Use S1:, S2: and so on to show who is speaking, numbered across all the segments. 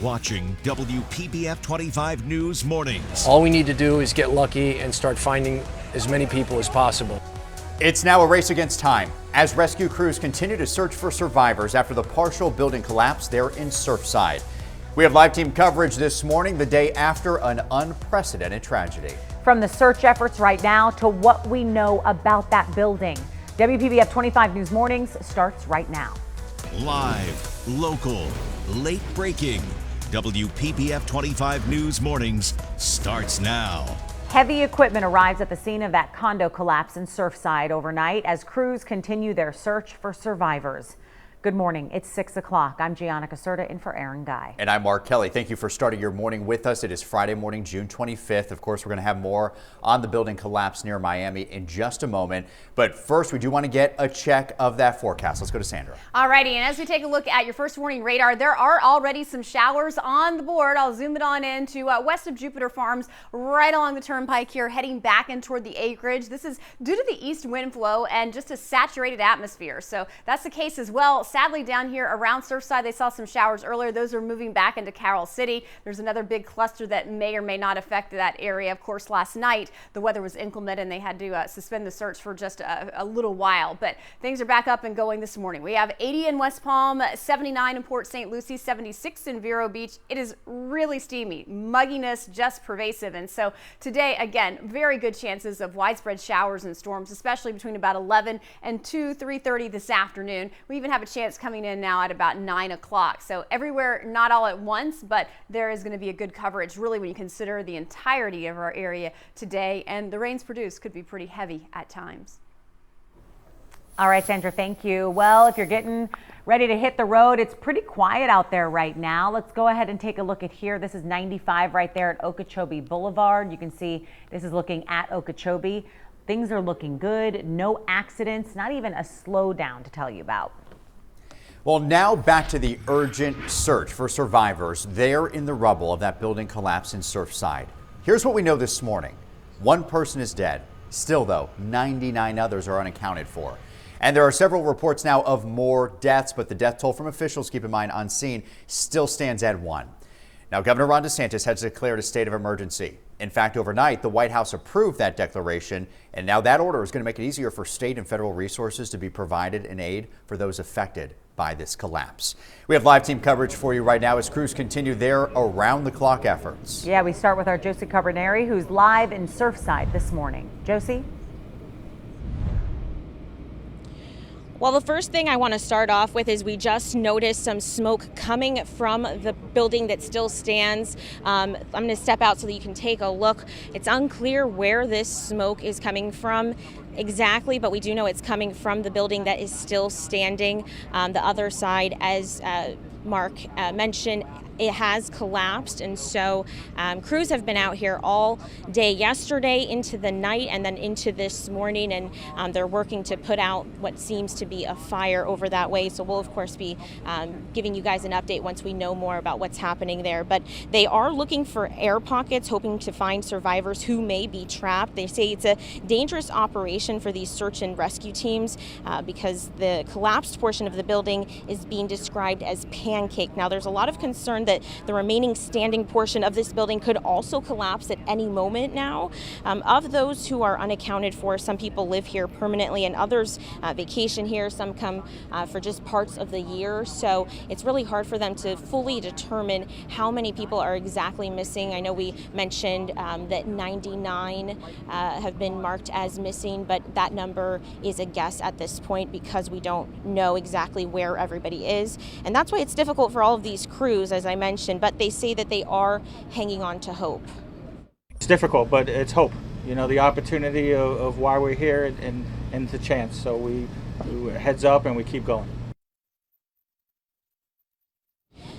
S1: watching WPBF 25 News Mornings.
S2: All we need to do is get lucky and start finding as many people as possible.
S3: It's now a race against time as rescue crews continue to search for survivors after the partial building collapse there in Surfside. We have live team coverage this morning, the day after an unprecedented tragedy.
S4: From the search efforts right now to what we know about that building. WPBF 25 News Mornings starts right now.
S1: Live, local, late breaking. WPBF 25 News Mornings starts now.
S4: Heavy equipment arrives at the scene of that condo collapse in Surfside overnight as crews continue their search for survivors. Good morning. It's 6 o'clock. I'm Gianna Caserta in for Aaron Guy.
S3: And I'm Mark Kelly. Thank you for starting your morning with us. It is Friday morning, June 25th. Of course, we're going to have more on the building collapse near Miami in just a moment. But first, we do want to get a check of that forecast. Let's go to Sandra.
S5: All righty. And as we take a look at your first warning radar, there are already some showers on the board. I'll zoom it on in to west of Jupiter Farms, right along the turnpike here, heading back in toward the acreage. This is due to the east wind flow and just a saturated atmosphere. So that's the case as well. Sadly, down here around Surfside, they saw some showers earlier. Those are moving back into Carroll City. There's another big cluster that may or may not affect that area. Of course, last night, the weather was inclement and they had to suspend the search for just a little while. But things are back up and going this morning. We have 80 in West Palm, 79 in Port St. Lucie, 76 in Vero Beach. It is really steamy. Mugginess just pervasive. And so today, again, very good chances of widespread showers and storms, especially between about 11 and 3:30 this afternoon. We even have a chance coming in now at about 9 o'clock. So everywhere, not all at once, but there is going to be a good coverage really when you consider the entirety of our area today. And the rains produced could be pretty heavy at times.
S4: All right, Sandra, thank you. Well, if you're getting ready to hit the road, it's pretty quiet out there right now. Let's go ahead and take a look at here. This is 95 right there at Okeechobee Boulevard. You can see this is looking at Okeechobee. Things are looking good. No accidents, not even a slowdown to tell you about.
S3: Well, now back to the urgent search for survivors there in the rubble of that building collapse in Surfside. Here's what we know this morning. One person is dead. Still, though, 99 others are unaccounted for. And there are several reports now of more deaths, but the death toll from officials, keep in mind, on scene, still stands at 1. Now, Governor Ron DeSantis has declared a state of emergency. In fact, overnight, the White House approved that declaration, and now that order is going to make it easier for state and federal resources to be provided in aid for those affected by this collapse. We have live team coverage for you right now as crews continue their around-the-clock efforts. Yeah,
S4: we start with our Josie Carbonari, who's live in Surfside this morning. Josie?
S6: Well, the first thing I want to start off with is we just noticed some smoke coming from the building that still stands. I'm going to step out so that you can take a look. It's unclear where this smoke is coming from exactly, but we do know it's coming from the building that is still standing. The other side, as Mark mentioned, it has collapsed, and so crews have been out here all day yesterday into the night and then into this morning, and they're working to put out what seems to be a fire over that way. So we'll of course be giving you guys an update once we know more about what's happening there. But they are looking for air pockets, hoping to find survivors who may be trapped. They say it's a dangerous operation for these search and rescue teams because the collapsed portion of the building is being described as pancake. Now, there's a lot of concern that the remaining standing portion of this building could also collapse at any moment now. Of those who are unaccounted for, some people live here permanently and others vacation here. Some come for just parts of the year. So it's really hard for them to fully determine how many people are exactly missing. I know we mentioned that 99 have been marked as missing, but that number is a guess at this point because we don't know exactly where everybody is. And that's why it's difficult for all of these crews, as I mentioned, but they say that they are hanging on to hope.
S7: It's difficult, but it's hope. You know, the opportunity of why we're here and the chance. So we heads up and we keep going.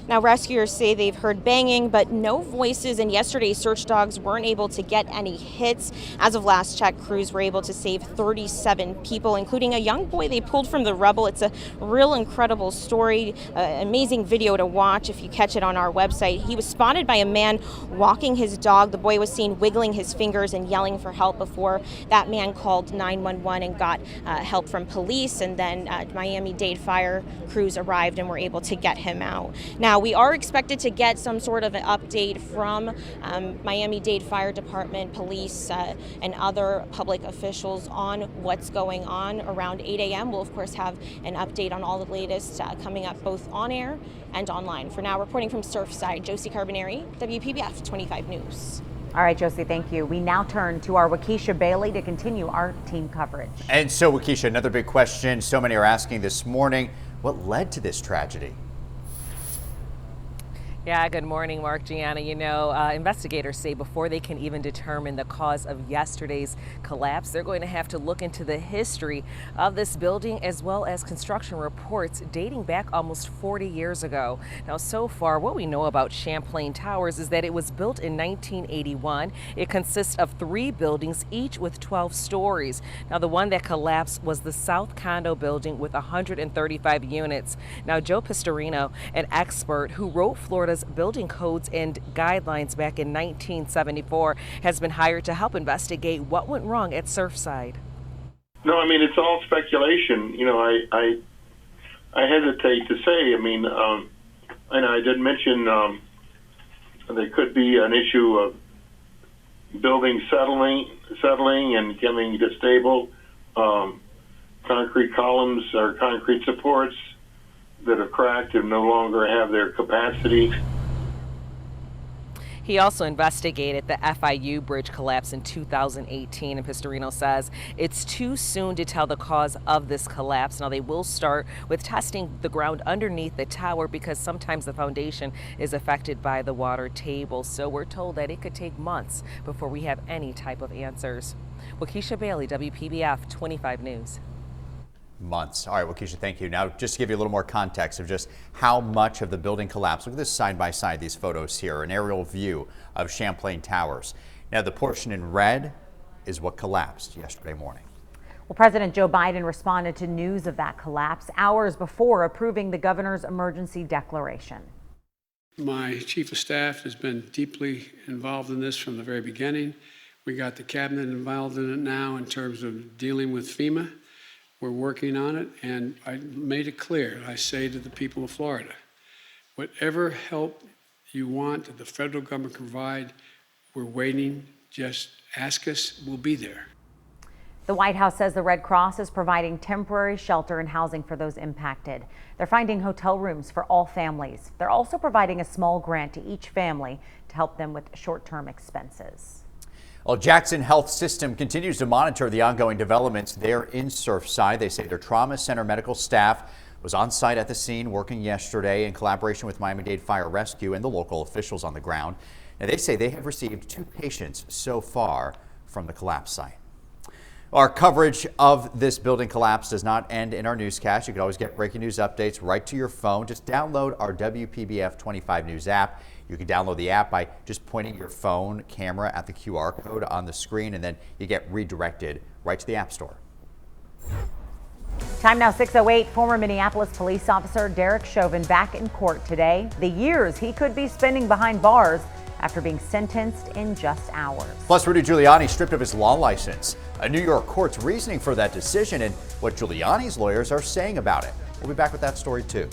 S6: Now, rescuers say they've heard banging, but no voices, and yesterday's search dogs weren't able to get any hits. As of last check, crews were able to save 37 people, including a young boy they pulled from the rubble. It's a real incredible story, amazing video to watch if you catch it on our website. He was spotted by a man walking his dog. The boy was seen wiggling his fingers and yelling for help before that man called 911 and got help from police, and then Miami-Dade fire crews arrived and were able to get him out. Now, Now, we are expected to get some sort of an update from Miami-Dade Fire Department, police, and other public officials on what's going on around 8 a.m. We'll, of course, have an update on all the latest coming up both on air and online. For now, reporting from Surfside, Josie Carbonari, WPBF 25 News.
S4: All right, Josie, thank you. We now turn to our Waukesha Bailey to continue our team coverage.
S3: And so, Waukesha, another big question so many are asking this morning, what led to this tragedy?
S8: Yeah, good morning, Mark, Gianna. You know, investigators say before they can even determine the cause of yesterday's collapse, they're going to have to look into the history of this building as well as construction reports dating back almost 40 years ago. Now, so far, what we know about Champlain Towers is that it was built in 1981. It consists of 3 buildings, each with 12 stories. Now, the one that collapsed was the South Condo building with 135 units. Now, Joe Pistorino, an expert who wrote Florida's building codes and guidelines back in 1974, has been hired to help investigate what went wrong at Surfside.
S9: No, I mean, it's all speculation. You know, I hesitate to say. I mean, and I did mention there could be an issue of buildings settling and becoming stable. Concrete columns or concrete supports that have cracked and no longer have their capacity.
S8: He also investigated the FIU bridge collapse in 2018, and Pistorino says it's too soon to tell the cause of this collapse. Now, they will start with testing the ground underneath the tower because sometimes the foundation is affected by the water table. So we're told that it could take months before we have any type of answers. Waukesha Bailey, WPBF 25 News.
S3: Months. All right, Waukesha, thank you. Now, just to give you a little more context of just how much of the building collapsed, look at this side by side, these photos here, an aerial view of Champlain Towers. Now, the portion in red is what collapsed yesterday morning.
S4: Well, President Joe Biden responded to news of that collapse hours before approving the governor's emergency declaration.
S10: My chief of staff has been deeply involved in this from the very beginning. We got the cabinet involved in it now in terms of dealing with FEMA. We're working on it, and I made it clear. I say to the people of Florida, whatever help you want that the federal government can provide, we're waiting. Just ask us, we'll be there.
S4: The White House says the Red Cross is providing temporary shelter and housing for those impacted. They're finding hotel rooms for all families. They're also providing a small grant to each family to help them with short-term expenses.
S3: Well, Jackson Health System continues to monitor the ongoing developments there in Surfside. They say their trauma center medical staff was on site at the scene working yesterday in collaboration with Miami-Dade Fire Rescue and the local officials on the ground. Now, they say they have received 2 patients so far from the collapse site. Our coverage of this building collapse does not end in our newscast. You can always get breaking news updates right to your phone. Just download our WPBF 25 News app. You can download the app by just pointing your phone camera at the QR code on the screen, and then you get redirected right to the App Store.
S4: Time now 6:08. Former Minneapolis police officer Derek Chauvin back in court today. The years he could be spending behind bars after being sentenced in just hours.
S3: Plus, Rudy Giuliani stripped of his law license. A New York court's reasoning for that decision and what Giuliani's lawyers are saying about it. We'll be back with that story too.